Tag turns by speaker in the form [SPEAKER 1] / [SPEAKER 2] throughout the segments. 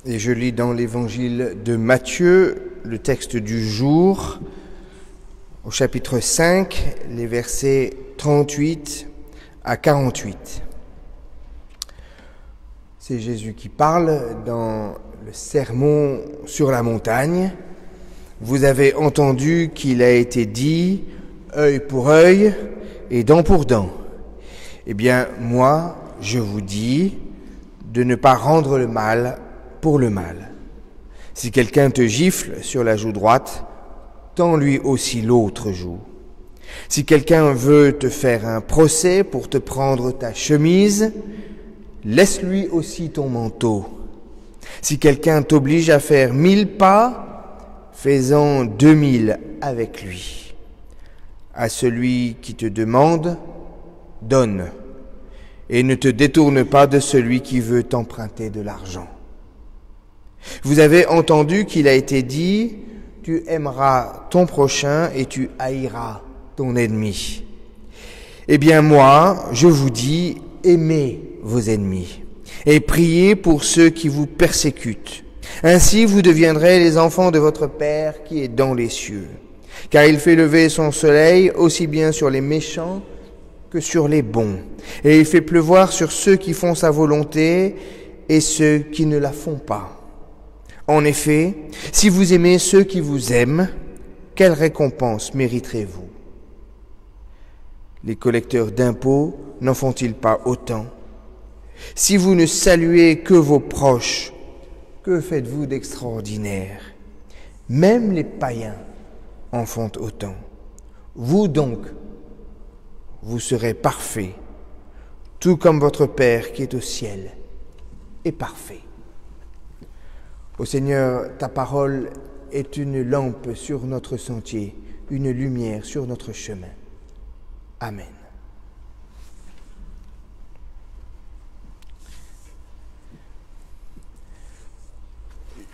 [SPEAKER 1] Et je lis dans l'évangile de Matthieu, le texte du jour, au chapitre 5, les versets 38 à 48. C'est Jésus qui parle dans le sermon sur la montagne. Vous avez entendu qu'il a été dit œil pour œil et dent pour dent. Eh bien, moi, je vous dis de ne pas rendre le mal pour le mal. Si quelqu'un te gifle sur la joue droite, tends-lui aussi l'autre joue. Si quelqu'un veut te faire un procès pour te prendre ta chemise, laisse-lui aussi ton manteau. Si quelqu'un t'oblige à faire 1000 pas, fais-en 2000 avec lui. À celui qui te demande, donne, et ne te détourne pas de celui qui veut t'emprunter de l'argent. Vous avez entendu qu'il a été dit, tu aimeras ton prochain et tu haïras ton ennemi. Eh bien moi, je vous dis, aimez vos ennemis et priez pour ceux qui vous persécutent. Ainsi vous deviendrez les enfants de votre Père qui est dans les cieux. Car il fait lever son soleil aussi bien sur les méchants que sur les bons. Et il fait pleuvoir sur ceux qui font sa volonté et ceux qui ne la font pas. En effet, si vous aimez ceux qui vous aiment, quelle récompense mériterez-vous? Les collecteurs d'impôts n'en font-ils pas autant? Si vous ne saluez que vos proches, que faites-vous d'extraordinaire? Même les païens en font autant. Vous donc, vous serez parfaits, tout comme votre Père qui est au ciel est parfait. Ô Seigneur, ta parole est une lampe sur notre sentier, une lumière sur notre chemin. Amen.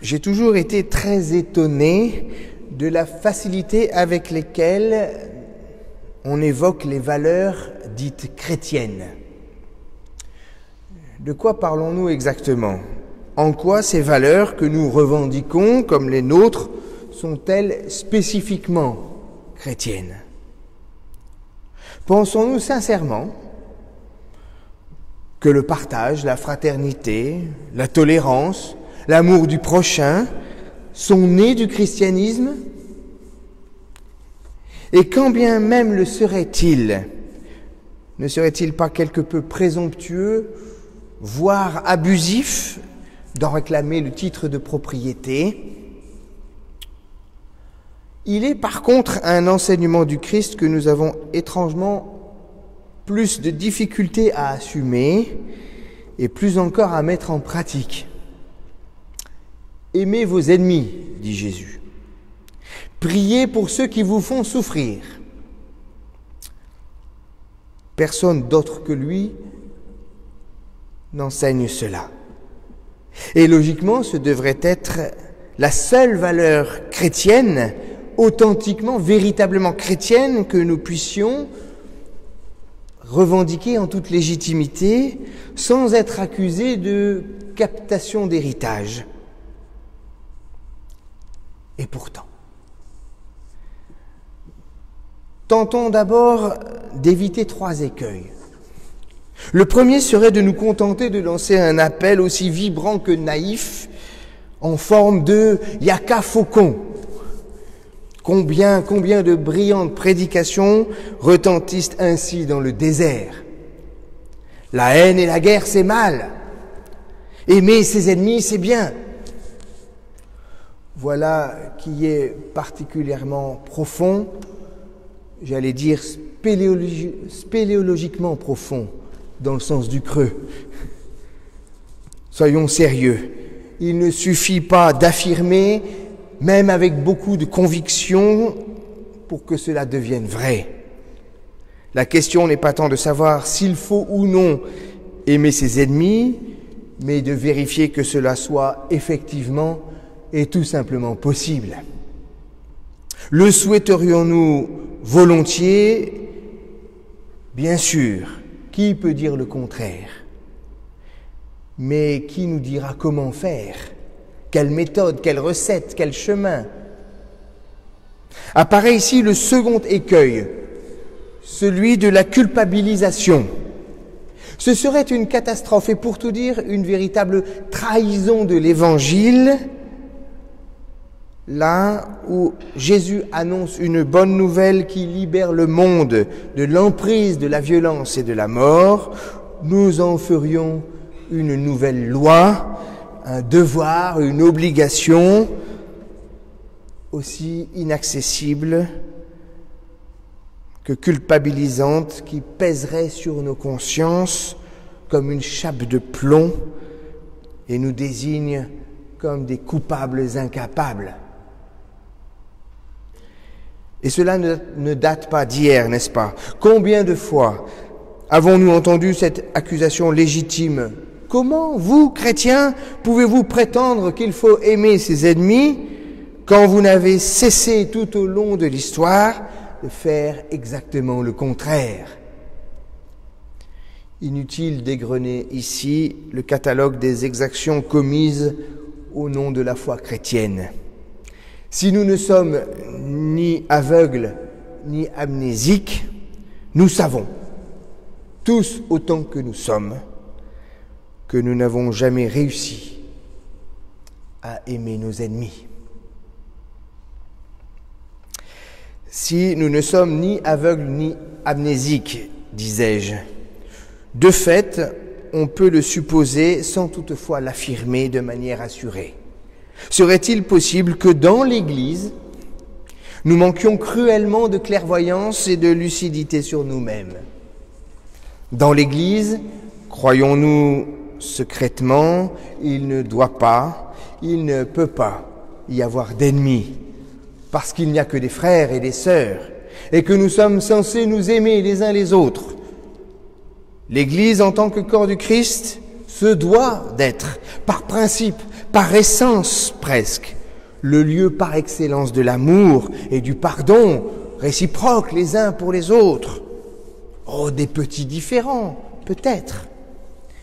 [SPEAKER 1] J'ai toujours été très étonné de la facilité avec laquelle on évoque les valeurs dites chrétiennes. De quoi parlons-nous exactement ? En quoi ces valeurs que nous revendiquons comme les nôtres sont-elles spécifiquement chrétiennes? Pensons-nous sincèrement que le partage, la fraternité, la tolérance, l'amour du prochain sont nés du christianisme? Et quand bien même le serait-il, ne serait-il pas quelque peu présomptueux, voire abusif, d'en réclamer le titre de propriété? Il est par contre un enseignement du Christ que nous avons étrangement plus de difficultés à assumer et plus encore à mettre en pratique. Aimez vos ennemis, dit Jésus. Priez pour ceux qui vous font souffrir. Personne d'autre que lui n'enseigne cela. Et logiquement, ce devrait être la seule valeur chrétienne, authentiquement, véritablement chrétienne, que nous puissions revendiquer en toute légitimité, sans être accusés de captation d'héritage. Et pourtant, tentons d'abord d'éviter 3 écueils. Le premier serait de nous contenter de lancer un appel aussi vibrant que naïf, en forme de « yaka faucon ». Combien de brillantes prédications retentissent ainsi dans le désert. La haine et la guerre, c'est mal. Aimer ses ennemis, c'est bien. Voilà qui est particulièrement profond, j'allais dire spéléologiquement profond, dans le sens du creux. Soyons sérieux. Il ne suffit pas d'affirmer, même avec beaucoup de conviction, pour que cela devienne vrai. La question n'est pas tant de savoir s'il faut ou non aimer ses ennemis, mais de vérifier que cela soit effectivement et tout simplement possible. Le souhaiterions-nous volontiers? Bien sûr. Qui peut dire le contraire? Mais qui nous dira comment faire Quelle méthode, quelle recette, quel chemin? Apparaît ici le second écueil, celui de la culpabilisation. Ce serait une catastrophe et pour tout dire, une véritable trahison de l'Évangile, là où Jésus annonce une bonne nouvelle qui libère le monde de l'emprise de la violence et de la mort, nous en ferions une nouvelle loi, un devoir, une obligation aussi inaccessible que culpabilisante qui pèserait sur nos consciences comme une chape de plomb et nous désigne comme des coupables incapables. Et cela ne date pas d'hier, n'est-ce pas? Combien de fois avons-nous entendu cette accusation légitime? Comment, vous, chrétiens, pouvez-vous prétendre qu'il faut aimer ses ennemis quand vous n'avez cessé tout au long de l'histoire de faire exactement le contraire? Inutile d'égrener ici le catalogue des exactions commises au nom de la foi chrétienne. Si nous ne sommes ni aveugles ni amnésiques, nous savons, tous autant que nous sommes, que nous n'avons jamais réussi à aimer nos ennemis. Si nous ne sommes ni aveugles ni amnésiques, disais-je, de fait, on peut le supposer sans toutefois l'affirmer de manière assurée. Serait-il possible que dans l'Église, nous manquions cruellement de clairvoyance et de lucidité sur nous-mêmes? Dans l'Église, croyons-nous secrètement, il ne doit pas, il ne peut pas y avoir d'ennemis, parce qu'il n'y a que des frères et des sœurs, et que nous sommes censés nous aimer les uns les autres. L'Église, en tant que corps du Christ, se doit d'être, par principe, par essence presque, le lieu par excellence de l'amour et du pardon réciproque les uns pour les autres. Oh, des petits différends, peut-être,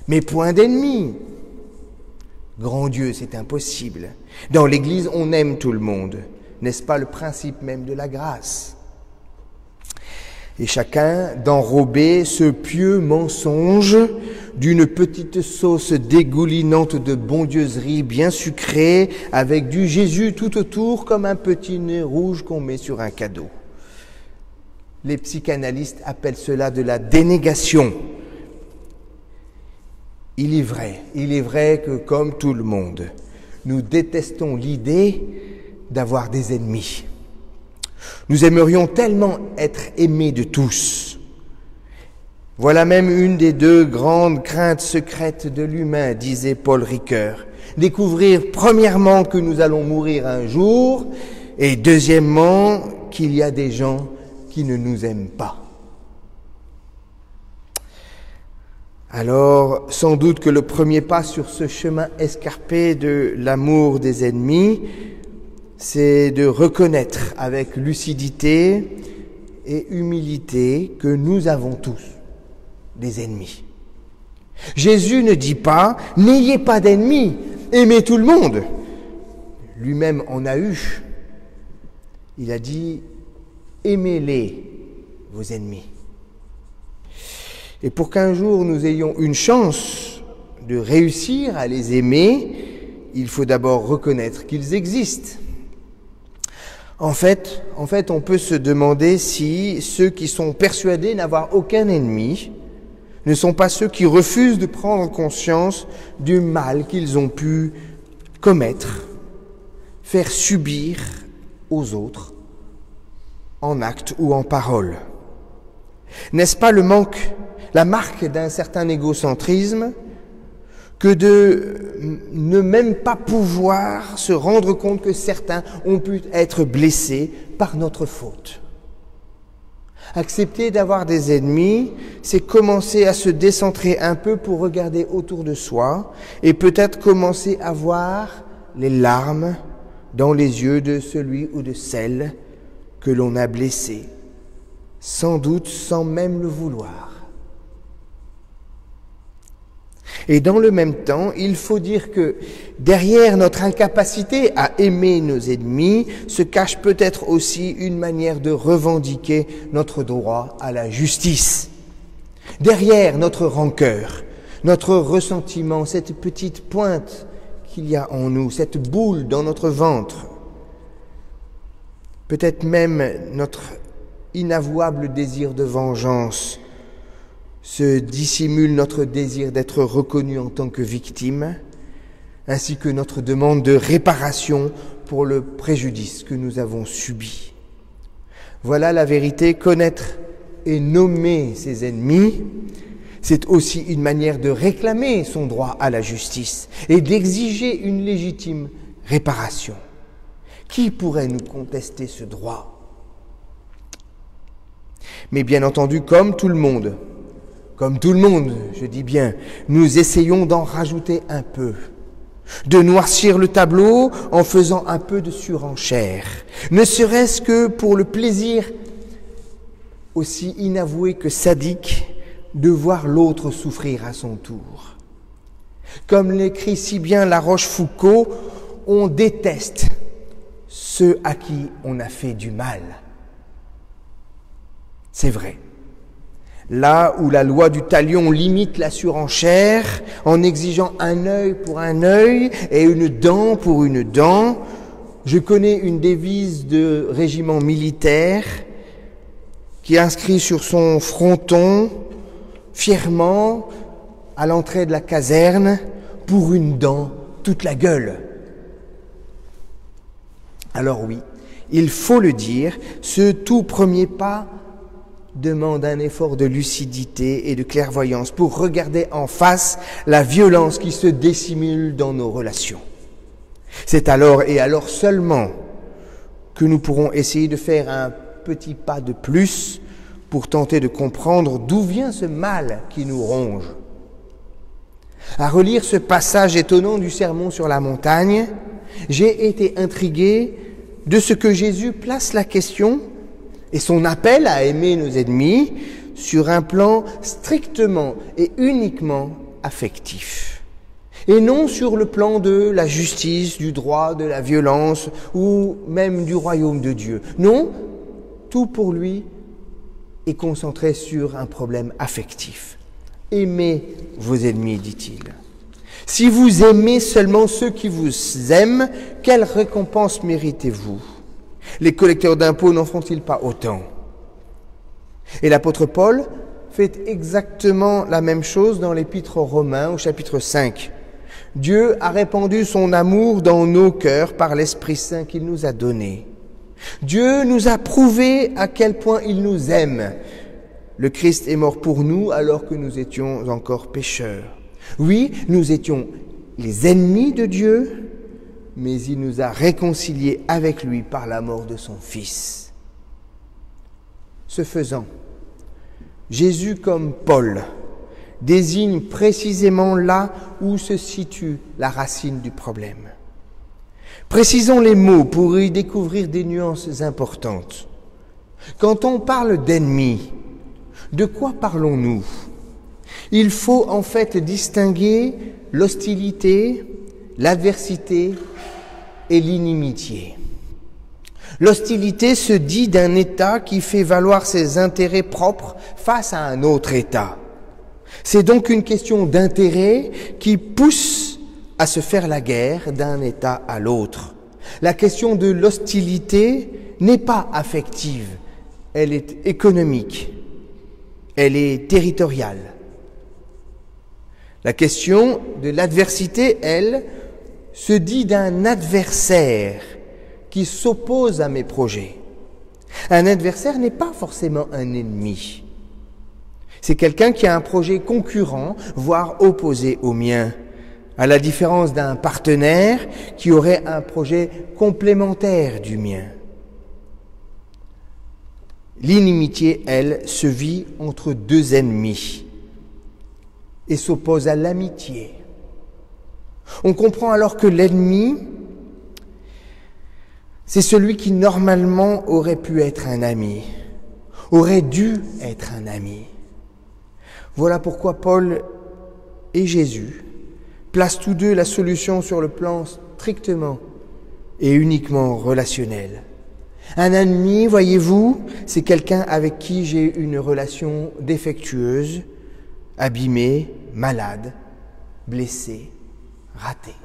[SPEAKER 1] mais point d'ennemis. Grand Dieu, c'est impossible. Dans l'Église, on aime tout le monde. N'est-ce pas le principe même de la grâce? Et chacun d'enrober ce pieux mensonge d'une petite sauce dégoulinante de bondieuserie bien sucrée, avec du Jésus tout autour comme un petit nez rouge qu'on met sur un cadeau. Les psychanalystes appellent cela de la dénégation. Il est vrai que comme tout le monde, nous détestons l'idée d'avoir des ennemis. Nous aimerions tellement être aimés de tous. Voilà même une des deux grandes craintes secrètes de l'humain, disait Paul Ricoeur. Découvrir premièrement que nous allons mourir un jour et deuxièmement qu'il y a des gens qui ne nous aiment pas. Alors, sans doute que le premier pas sur ce chemin escarpé de l'amour des ennemis, c'est de reconnaître avec lucidité et humilité que nous avons tous des ennemis. Jésus ne dit pas « n'ayez pas d'ennemis, aimez tout le monde ». Lui-même en a eu. Il a dit « aimez-les, vos ennemis ». Et pour qu'un jour nous ayons une chance de réussir à les aimer, il faut d'abord reconnaître qu'ils existent. En fait, on peut se demander si ceux qui sont persuadés n'avoir aucun ennemi ne sont pas ceux qui refusent de prendre conscience du mal qu'ils ont pu commettre, faire subir aux autres, en acte ou en parole. N'est-ce pas la marque d'un certain égocentrisme que de ne même pas pouvoir se rendre compte que certains ont pu être blessés par notre faute? Accepter d'avoir des ennemis, c'est commencer à se décentrer un peu pour regarder autour de soi et peut-être commencer à voir les larmes dans les yeux de celui ou de celle que l'on a blessé, sans doute sans même le vouloir. Et dans le même temps, il faut dire que derrière notre incapacité à aimer nos ennemis se cache peut-être aussi une manière de revendiquer notre droit à la justice. Derrière notre rancœur, notre ressentiment, cette petite pointe qu'il y a en nous, cette boule dans notre ventre, peut-être même notre inavouable désir de vengeance, se dissimule notre désir d'être reconnu en tant que victime, ainsi que notre demande de réparation pour le préjudice que nous avons subi. Voilà la vérité, connaître et nommer ses ennemis, c'est aussi une manière de réclamer son droit à la justice et d'exiger une légitime réparation. Qui pourrait nous contester ce droit ? Mais bien entendu, comme tout le monde, je dis bien, nous essayons d'en rajouter un peu, de noircir le tableau en faisant un peu de surenchère, ne serait-ce que pour le plaisir aussi inavoué que sadique de voir l'autre souffrir à son tour. Comme l'écrit si bien La Rochefoucauld, on déteste ceux à qui on a fait du mal. C'est vrai. Là où la loi du talion limite la surenchère en exigeant un œil pour un œil et une dent pour une dent, je connais une devise de régiment militaire qui inscrit sur son fronton fièrement à l'entrée de la caserne « Pour une dent, toute la gueule ». Alors oui, il faut le dire, ce tout premier pas demande un effort de lucidité et de clairvoyance pour regarder en face la violence qui se dissimule dans nos relations. C'est alors et alors seulement que nous pourrons essayer de faire un petit pas de plus pour tenter de comprendre d'où vient ce mal qui nous ronge. À relire ce passage étonnant du Sermon sur la montagne, j'ai été intrigué de ce que Jésus place la question et son appel à aimer nos ennemis sur un plan strictement et uniquement affectif, et non sur le plan de la justice, du droit, de la violence ou même du royaume de Dieu. Non, tout pour lui est concentré sur un problème affectif. Aimez vos ennemis, dit-il. Si vous aimez seulement ceux qui vous aiment, quelle récompense méritez-vous ? Les collecteurs d'impôts n'en font-ils pas autant ? Et l'apôtre Paul fait exactement la même chose dans l'épître aux Romains au chapitre 5. Dieu a répandu son amour dans nos cœurs par l'Esprit Saint qu'il nous a donné. Dieu nous a prouvé à quel point il nous aime. Le Christ est mort pour nous alors que nous étions encore pécheurs. Oui, nous étions les ennemis de Dieu, mais il nous a réconciliés avec lui par la mort de son Fils. Ce faisant, Jésus comme Paul désigne précisément là où se situe la racine du problème. Précisons les mots pour y découvrir des nuances importantes. Quand on parle d'ennemis, de quoi parlons-nous ? Il faut en fait distinguer l'hostilité, l'adversité et l'inimitié. L'hostilité se dit d'un État qui fait valoir ses intérêts propres face à un autre État. C'est donc une question d'intérêt qui pousse à se faire la guerre d'un État à l'autre. La question de l'hostilité n'est pas affective, elle est économique, elle est territoriale. La question de l'adversité, elle, se dit d'un adversaire qui s'oppose à mes projets. Un adversaire n'est pas forcément un ennemi. C'est quelqu'un qui a un projet concurrent, voire opposé au mien, à la différence d'un partenaire qui aurait un projet complémentaire du mien. L'inimitié, elle, se vit entre deux ennemis et s'oppose à l'amitié. On comprend alors que l'ennemi, c'est celui qui normalement aurait pu être un ami, aurait dû être un ami. Voilà pourquoi Paul et Jésus placent tous deux la solution sur le plan strictement et uniquement relationnel. Un ennemi, voyez-vous, c'est quelqu'un avec qui j'ai une relation défectueuse, abîmée, malade, blessée, ratée.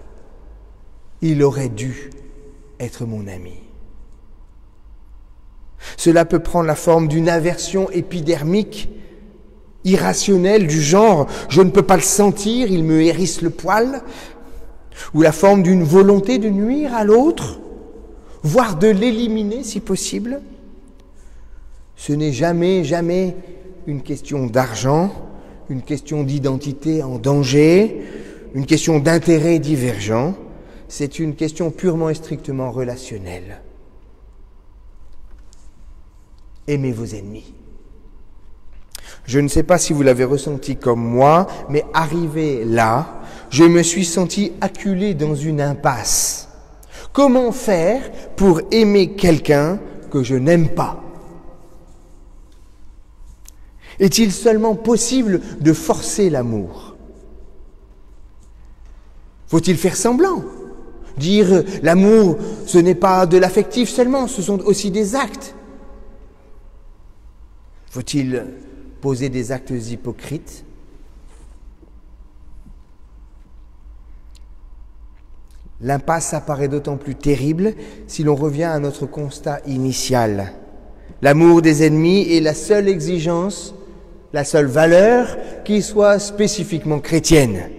[SPEAKER 1] Il aurait dû être mon ami. Cela peut prendre la forme d'une aversion épidermique, irrationnelle, du genre « je ne peux pas le sentir, il me hérisse le poil », ou la forme d'une volonté de nuire à l'autre, voire de l'éliminer si possible. Ce n'est jamais une question d'argent, une question d'identité en danger, une question d'intérêt divergent. C'est une question purement et strictement relationnelle. Aimez vos ennemis. Je ne sais pas si vous l'avez ressenti comme moi, mais arrivé là, je me suis senti acculé dans une impasse. Comment faire pour aimer quelqu'un que je n'aime pas? Est-il seulement possible de forcer l'amour? Faut-il faire semblant? Dire l'amour, ce n'est pas de l'affectif seulement, ce sont aussi des actes. Faut-il poser des actes hypocrites? L'impasse apparaît d'autant plus terrible si l'on revient à notre constat initial. L'amour des ennemis est la seule exigence, la seule valeur qui soit spécifiquement chrétienne.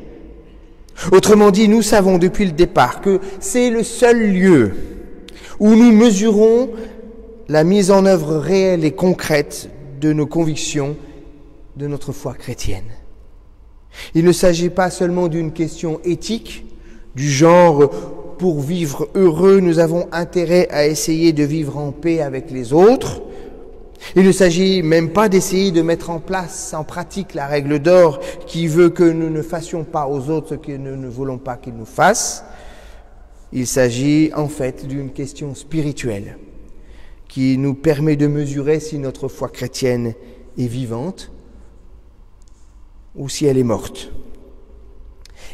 [SPEAKER 1] Autrement dit, nous savons depuis le départ que c'est le seul lieu où nous mesurons la mise en œuvre réelle et concrète de nos convictions, de notre foi chrétienne. Il ne s'agit pas seulement d'une question éthique, du genre « pour vivre heureux, nous avons intérêt à essayer de vivre en paix avec les autres ». Il ne s'agit même pas d'essayer de mettre en place, en pratique, la règle d'or qui veut que nous ne fassions pas aux autres ce que nous ne voulons pas qu'ils nous fassent. Il s'agit en fait d'une question spirituelle qui nous permet de mesurer si notre foi chrétienne est vivante ou si elle est morte.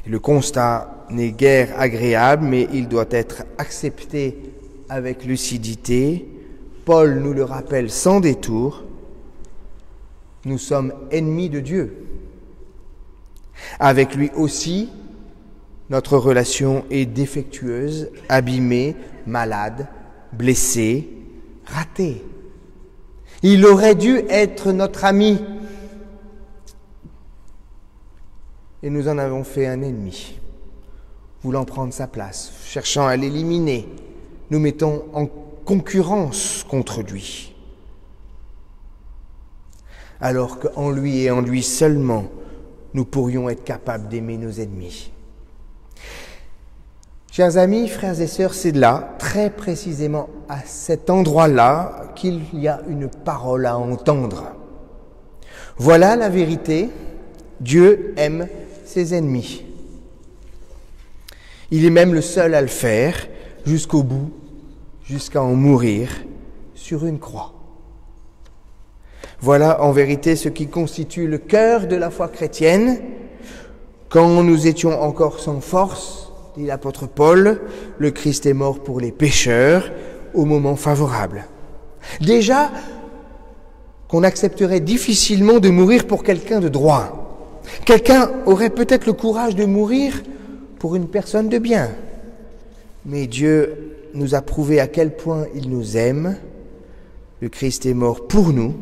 [SPEAKER 1] Le constat n'est guère agréable, mais il doit être accepté avec lucidité. Paul nous le rappelle sans détour, nous sommes ennemis de Dieu. Avec lui aussi, notre relation est défectueuse, abîmée, malade, blessée, ratée. Il aurait dû être notre ami. Et nous en avons fait un ennemi, voulant prendre sa place, cherchant à l'éliminer. Nous mettons en concurrence contre lui. Alors qu'en lui et en lui seulement, nous pourrions être capables d'aimer nos ennemis. Chers amis, frères et sœurs, c'est là, très précisément à cet endroit-là, qu'il y a une parole à entendre. Voilà la vérité, Dieu aime ses ennemis. Il est même le seul à le faire jusqu'au bout, jusqu'à en mourir sur une croix. Voilà en vérité ce qui constitue le cœur de la foi chrétienne. Quand nous étions encore sans force, dit l'apôtre Paul, le Christ est mort pour les pécheurs au moment favorable. Déjà, qu'on accepterait difficilement de mourir pour quelqu'un de droit. Quelqu'un aurait peut-être le courage de mourir pour une personne de bien. Mais Dieu nous a prouvé à quel point il nous aime. Le Christ est mort pour nous,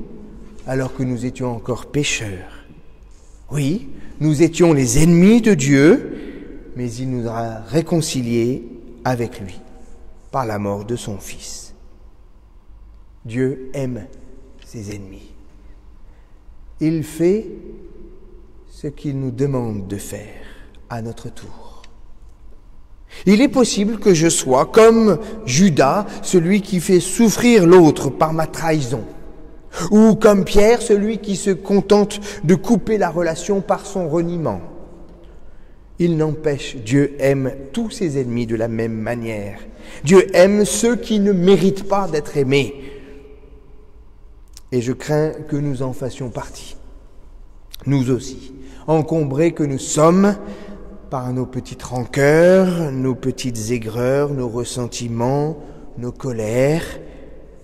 [SPEAKER 1] alors que nous étions encore pécheurs. Oui, nous étions les ennemis de Dieu, mais il nous a réconciliés avec lui par la mort de son Fils. Dieu aime ses ennemis. Il fait ce qu'il nous demande de faire à notre tour. Il est possible que je sois comme Judas, celui qui fait souffrir l'autre par ma trahison, ou comme Pierre, celui qui se contente de couper la relation par son reniement. Il n'empêche, Dieu aime tous ses ennemis de la même manière. Dieu aime ceux qui ne méritent pas d'être aimés. Et je crains que nous en fassions partie. nous aussi, encombrés que nous sommes par nos petites rancœurs, nos petites aigreurs, nos ressentiments, nos colères,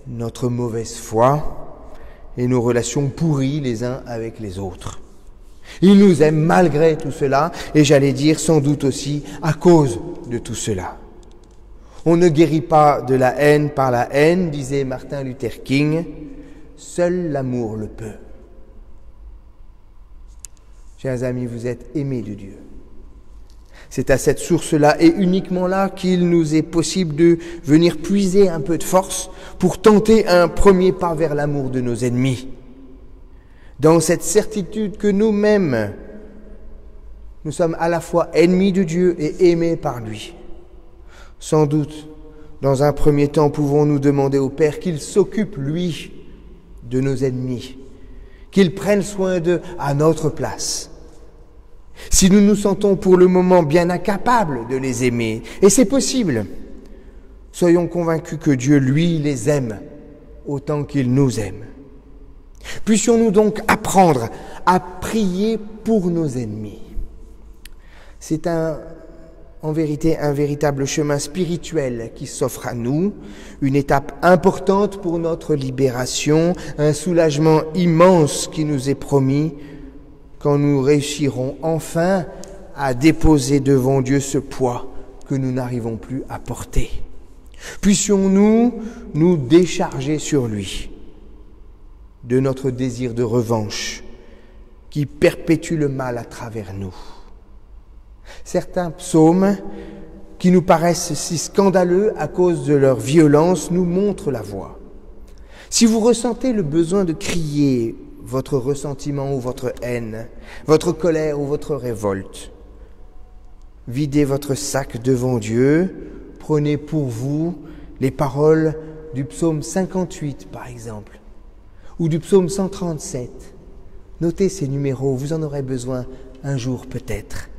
[SPEAKER 1] notre mauvaise foi et nos relations pourries les uns avec les autres. Il nous aime malgré tout cela, et j'allais dire sans doute aussi à cause de tout cela. On ne guérit pas de la haine par la haine, disait Martin Luther King, seul l'amour le peut. Chers amis, vous êtes aimés de Dieu. C'est à cette source-là et uniquement là qu'il nous est possible de venir puiser un peu de force pour tenter un premier pas vers l'amour de nos ennemis. Dans cette certitude que nous-mêmes, nous sommes à la fois ennemis de Dieu et aimés par lui. Sans doute, dans un premier temps, pouvons-nous demander au Père qu'il s'occupe, lui, de nos ennemis, qu'il prenne soin d'eux à notre place. Si nous nous sentons pour le moment bien incapables de les aimer, et c'est possible, soyons convaincus que Dieu, lui, les aime autant qu'il nous aime. Puissions-nous donc apprendre à prier pour nos ennemis. C'est en vérité un véritable chemin spirituel qui s'offre à nous, une étape importante pour notre libération, un soulagement immense qui nous est promis quand nous réussirons enfin à déposer devant Dieu ce poids que nous n'arrivons plus à porter. Puissions-nous nous décharger sur lui de notre désir de revanche qui perpétue le mal à travers nous. Certains psaumes qui nous paraissent si scandaleux à cause de leur violence nous montrent la voie. Si vous ressentez le besoin de crier votre ressentiment ou votre haine, votre colère ou votre révolte, videz votre sac devant Dieu, prenez pour vous les paroles du psaume 58 par exemple, ou du psaume 137. Notez ces numéros, vous en aurez besoin un jour peut-être.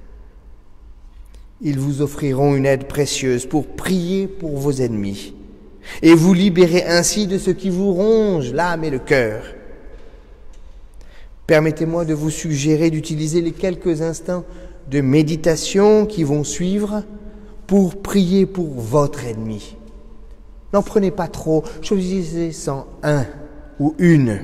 [SPEAKER 1] Ils vous offriront une aide précieuse pour prier pour vos ennemis et vous libérer ainsi de ce qui vous ronge l'âme et le cœur. Permettez-moi de vous suggérer d'utiliser les quelques instants de méditation qui vont suivre pour prier pour votre ennemi. N'en prenez pas trop, choisissez-en un ou une.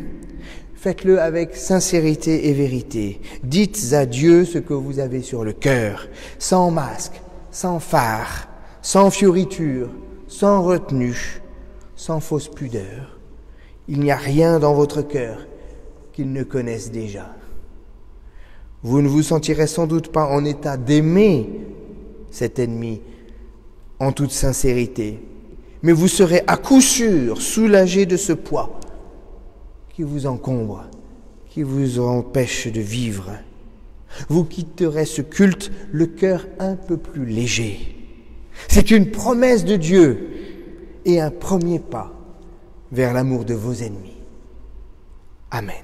[SPEAKER 1] Faites-le avec sincérité et vérité. Dites à Dieu ce que vous avez sur le cœur, sans masque, sans fard, sans fioriture, sans retenue, sans fausse pudeur. Il n'y a rien dans votre cœur qu'ils ne connaissent déjà. Vous ne vous sentirez sans doute pas en état d'aimer cet ennemi en toute sincérité, mais vous serez à coup sûr soulagé de ce poids qui vous encombre, qui vous empêche de vivre. Vous quitterez ce culte le cœur un peu plus léger. C'est une promesse de Dieu et un premier pas vers l'amour de vos ennemis. Amen.